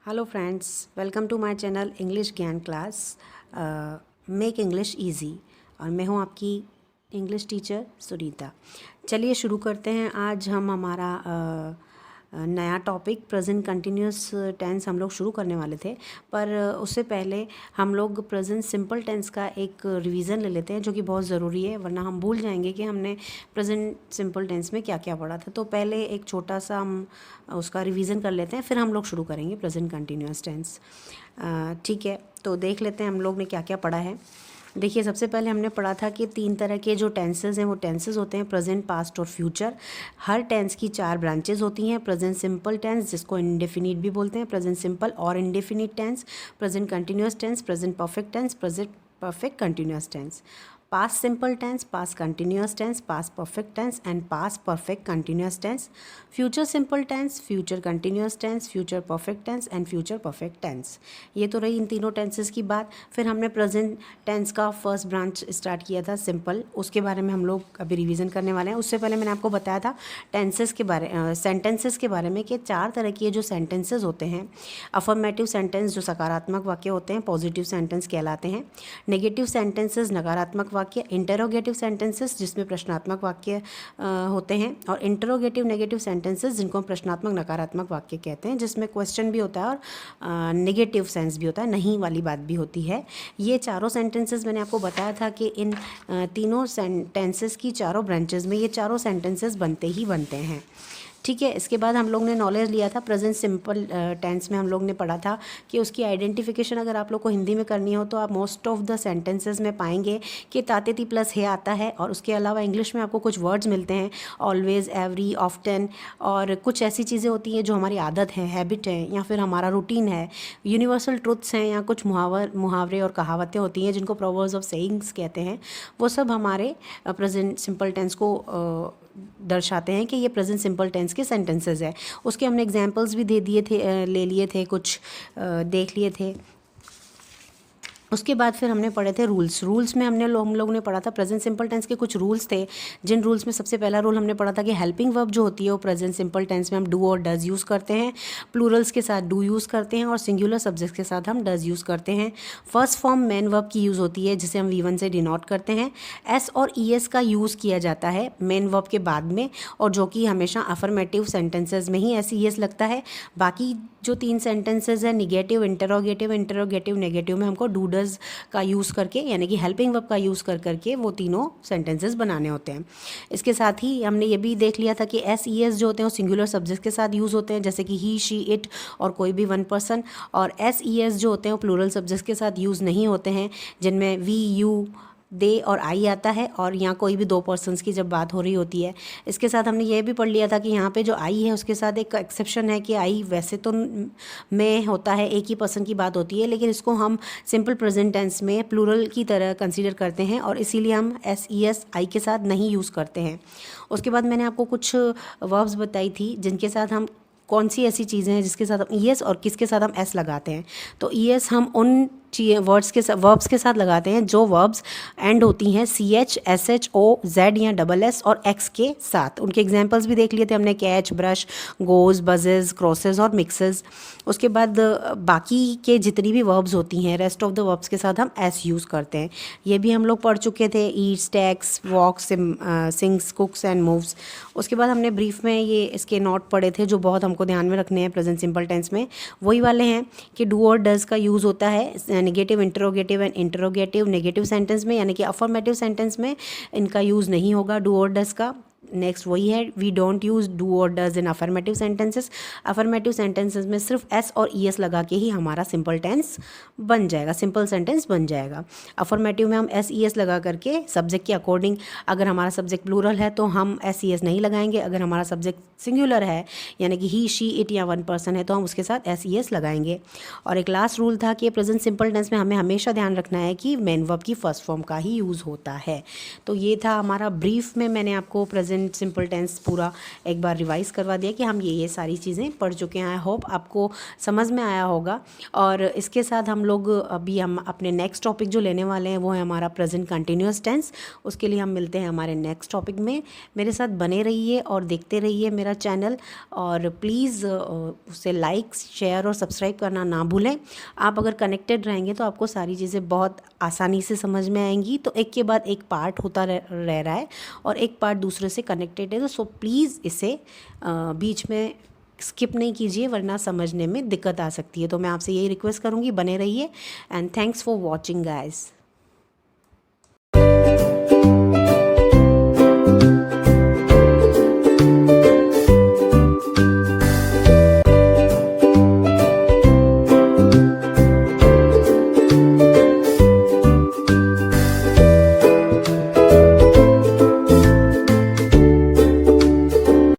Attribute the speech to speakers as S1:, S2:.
S1: Hello friends, welcome to my channel English Gyan class make English easy. और मैं हूं आपकी इंग्लिश टीचर सुनीता। चलिए शुरू करते हैं। आज हम हमारा नया टॉपिक प्रेजेंट कंटिन्यूस टेंस हम लोग शुरू करने वाले थे, पर उससे पहले हम लोग प्रेजेंट सिंपल टेंस का एक रिवीजन ले लेते हैं, जो कि बहुत ज़रूरी है, वरना हम भूल जाएंगे कि हमने प्रेजेंट सिंपल टेंस में क्या क्या पढ़ा था। तो पहले एक छोटा सा हम उसका रिवीजन कर लेते हैं, फिर हम लोग शुरू करेंगे प्रेजेंट कंटिन्यूस टेंस। ठीक है, तो देख लेते हैं हम लोग ने क्या क्या पढ़ा है। देखिए, सबसे पहले हमने पढ़ा था कि 3 तरह के जो टेंसेज हैं वो टेंसेज होते हैं, प्रेजेंट, पास्ट और फ्यूचर। हर टेंस की 4 ब्रांचेज होती हैं। प्रेजेंट सिंपल टेंस, जिसको इंडेफिनिट भी बोलते हैं, प्रेजेंट सिंपल और indefinite tense, present continuous tense, present perfect tense, present perfect continuous tense, past simple tense, past continuous tense, past perfect tense and past perfect continuous tense, future simple tense, future continuous tense, future perfect tense and future perfect tense. ये तो रही इन तीनों tenses की बात। फिर हमने present tense का first branch start किया था, सिंपल। उसके बारे में हम लोग अभी रिवीजन करने वाले हैं। उससे पहले मैंने आपको बताया था टेंसेस के बारे सेंटेंसेस के बारे में कि 4 तरह के जो सेंटेंसेस होते हैं। अफर्मेटिव सेंटेंस जो सकारात्मक वाक्य होते हैं, पॉजिटिव सेंटेंस कहलाते हैं। नेगेटिव सेंटेंसेस नकारात्मक वाक्य, इंटरोगेटिव सेंटेंसेस जिसमें प्रश्नात्मक वाक्य होते हैं, और इंटरोगेटिव नेगेटिव सेंटेंसेस जिनको हम प्रश्नात्मक नकारात्मक वाक्य कहते हैं, जिसमें क्वेश्चन भी होता है और नेगेटिव सेंस भी होता है, नहीं वाली बात भी होती है। ये चारों सेंटेंसेस मैंने आपको बताया था कि इन तीनों सेंटेंसेस की चारों ब्रांचेस में ये चारों सेंटेंसेस बनते ही बनते हैं। ठीक है, इसके बाद हम लोग ने नॉलेज लिया था प्रेजेंट सिंपल टेंस में। हम लोग ने पढ़ा था कि उसकी आइडेंटिफिकेशन अगर आप लोग को हिंदी में करनी हो तो आप मोस्ट ऑफ द सेंटेंसेस में पाएंगे कि तातेती प्लस है आता है, और उसके अलावा इंग्लिश में आपको कुछ वर्ड्स मिलते हैं, ऑलवेज, एवरी, ऑफ्टन, और कुछ ऐसी चीज़ें होती हैं जो हमारी आदत है, हैबिट है, या फिर हमारा रूटीन है, यूनिवर्सल ट्रुथ्स हैं, या कुछ मुहावरे और कहावतें होती हैं जिनको प्रोवर्ब्स ऑफ सेइंग्स कहते हैं। वो सब हमारे प्रेजेंट सिंपल टेंस को दर्शाते हैं कि ये प्रेजेंट सिंपल टेंस के सेंटेंसेस है। उसके हमने एग्जांपल्स भी दे दिए थे, ले लिए थे, कुछ देख लिए थे। उसके बाद फिर हमने पढ़े थे रूल्स में हम लोग ने पढ़ा था प्रेजेंट सिंपल टेंस के कुछ रूल्स थे, जिन रूल्स में सबसे पहला रूल हमने पढ़ा था कि हेल्पिंग वर्ब जो होती है वो प्रेजेंट सिंपल टेंस में हम डू और डज यूज़ करते हैं, प्लूरल्स के साथ डू यूज़ करते हैं, और सिंगुलर सब्जेक्ट्स के साथ हम डज यूज़ करते हैं। फर्स्ट फॉर्म मेन वर्ब की यूज़ होती है, जिसे हम V1 से डिनोट करते हैं। एस और ES का यूज़ किया जाता है मेन वर्ब के बाद में, और जो कि हमेशा अफर्मेटिव सेंटेंसेज में ही ES लगता है। बाकी जो 3 सेंटेंसेज है, निगेटिव, इंटरोगेटिव, नेगेटिव में हमको डू डज का यूज़ करके, यानी कि हेल्पिंग वर्ब का यूज़ करके वो तीनों सेंटेंसेस बनाने होते हैं। इसके साथ ही हमने ये भी देख लिया था कि SES जो होते हैं वो सिंगुलर सब्जेक्ट के साथ यूज़ होते हैं, जैसे कि ही, शी, इट और कोई भी 1 पर्सन, और SES जो होते हैं वो प्लूरल सब्जेक्ट के साथ यूज़ नहीं होते हैं, जिनमें वी, यू, दे और आई आता है, और यहाँ कोई भी 2 पर्सन्स की जब बात हो रही होती है। इसके साथ हमने ये भी पढ़ लिया था कि यहाँ पे जो आई है उसके साथ एक एक्सेप्शन है कि आई वैसे तो में होता है, एक ही पर्सन की बात होती है, लेकिन इसको हम सिंपल प्रेजेंट टेंस में प्लूरल की तरह कंसीडर करते हैं, और इसीलिए हम SES आई के साथ नहीं यूज़ करते हैं। उसके बाद मैंने आपको कुछ वर्ब्स बताई थी जिनके साथ हम, कौन सी ऐसी चीज़ें हैं जिसके साथ हम ES और किसके साथ हम S लगाते हैं। तो ES हम उन वर्ब्स के साथ लगाते हैं जो वर्ब्स एंड होती हैं CH, SH, O, Z या SS और X के साथ। उनके एग्जांपल्स भी देख लिए थे हमने, कैच, ब्रश, गोज, बजेज, क्रॉसेज और मिक्सेस। उसके बाद बाकी के जितनी भी वर्ब्स होती हैं, रेस्ट ऑफ द वर्ब्स के साथ हम S यूज़ करते हैं। ये भी हम लोग पढ़ चुके थे, eats, takes, walks, sings, cooks and moves. उसके बाद हमने ब्रीफ में ये इसके नोट पढ़े थे जो बहुत हमको ध्यान में रखने हैं प्रेजेंट सिंपल टेंस में। वही वाले हैं कि डू और डज का यूज़ होता है negative, interrogative and interrogative negative sentence में, यानी कि अफर्मेटिव सेंटेंस में इनका यूज़ नहीं होगा डू और डज का। नेक्स्ट वही है, वी डोंट यूज़ डू और does in affirmative sentences. Affirmative sentences में सिर्फ S और ES लगा के ही हमारा सिंपल टेंस बन जाएगा, सिंपल सेंटेंस बन जाएगा। अफर्मेटिव में हम SES लगा करके सब्जेक्ट के अकॉर्डिंग, अगर हमारा सब्जेक्ट प्लूरल है तो हम SES नहीं लगाएंगे, अगर हमारा सब्जेक्ट सिंगुलर है यानी कि ही, शी, इट या 1 पर्सन है तो हम उसके साथ SES लगाएंगे। और एक लास्ट रूल था कि प्रेजेंट सिंपल टेंस में हमें हमेशा ध्यान रखना है कि मेन वर्ब की फर्स्ट फॉर्म का ही यूज़ होता है। तो ये था हमारा ब्रीफ में, मैंने आपको प्रेजेंट प्रेजेंट सिंपल टेंस पूरा एक बार रिवाइज़ करवा दिया कि हम ये सारी चीज़ें पढ़ चुके हैं। आई होप आपको समझ में आया होगा। और इसके साथ हम लोग अभी हम अपने नेक्स्ट टॉपिक जो लेने वाले हैं वो है हमारा प्रेजेंट कंटिन्यूअस टेंस। उसके लिए हम मिलते हैं हमारे नेक्स्ट टॉपिक में। मेरे साथ बने रहिए और देखते रहिए मेरा चैनल, और प्लीज़ उसे लाइक, शेयर और सब्सक्राइब करना ना भूलें। आप अगर कनेक्टेड रहेंगे तो आपको सारी चीज़ें बहुत आसानी से समझ में आएंगी। तो एक के बाद एक पार्ट होता रह रहा है और एक पार्ट दूसरे से कनेक्टेड है, तो सो प्लीज़ इसे बीच में स्किप नहीं कीजिए, वरना समझने में दिक्कत आ सकती है। तो मैं आपसे यही रिक्वेस्ट करूँगी, बने रहिए। And thanks for watching guys.